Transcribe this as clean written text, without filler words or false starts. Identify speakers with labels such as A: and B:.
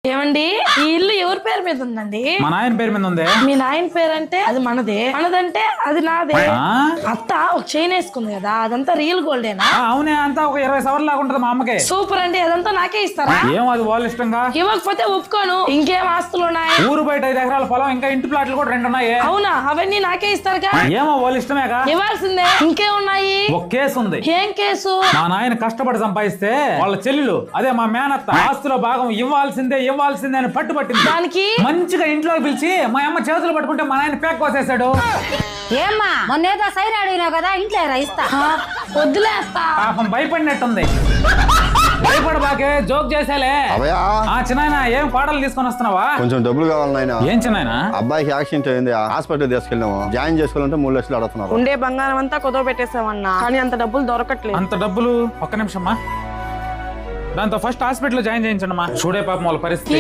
A: ఏమండి ఈ ఇల్లు ఎవరి పేరు మీద ఉందండి?
B: మా నాయన పేరు మీద ఉంది.
A: మీ నాయన పేరు అంటే అది మనదే, మనదంటే అది నాదే. అత్త ఒక చైన్ వేసుకుంది కదా, అదంతా రియల్ గోల్డేనా?
B: అవునే, అంతా ఒక 20 సవర్లు లాగా ఉంటది మా అమ్మకి.
A: సూపర్ అండి, అదంతా నాకే ఇస్తారా?
B: ఏం అది వాళ్ళ ఇష్టంగా.
A: ఇవ్వకపోతే ఒప్పుకోను. ఇంకేం ఆస్తులు ఉన్నాయి?
B: ఊరు బయట 5 ఎకరాల పొలం, ఇంకా ఇంటి ప్లాట్లు కూడా 2 ఉన్నాయి.
A: అవునా? అవన్నీ నాకే ఇస్తారుగా.
B: ఏమో వాళ్ళ ఇష్టమేగా.
A: ఇవ్వాల్సిందే. ఇంకేమున్నాయి?
B: ఒక కేసు ఉంది.
A: ఏం కేసు?
B: మా నాయన కష్టపడి సంపాదిస్తే వాళ్ళ చెల్లెలు, అదే మా మేనత్త, ఆస్తుల భాగం ఇవ్వాల్సిందే అని పట్టుబట్టింది.
A: దానికి
B: మంచిగా ఇంట్లో పిలిచి మా అమ్మ చేతులు పట్టుకుంటే మా నాయన పేక్ కోసేసాడు.
C: ఏమ్మా మొన్నేదో సైన్ అడిగినావు కదా, ఇంట్లో ఇస్తా.
A: వద్దులేస్తా.
B: పాపం భయపడినట్టుంది. భయపడబాకే, జోక్ చేసేలే. చిన్నాయన ఏం పాటలు తీసుకొని వస్తున్నావా?
D: కొంచెం డబ్బులు కావాలి నాయన.
B: ఏం చిన్నాయన?
D: అబ్బాయికి యాక్సిడెంట్ అయింది, హాస్పిటల్ తీసుకెళ్ళాము. జాయిన్ చేసుకోవాలంటే 3 లక్షలు అడుగుతున్నారు.
E: ఉండే బంగారం అంతా కుదవ పెట్టేసామన్నా, కానీ అంత డబ్బులు దొరకట్లేదు.
B: అంత డబ్బులు? ఒక్క నిమిషమ్మా. దాంతో ఫస్ట్ హాస్పిటల్ జాయిన్ చేయించండి అమ్మా. చూడే పాపం వాళ్ళ పరిస్థితి.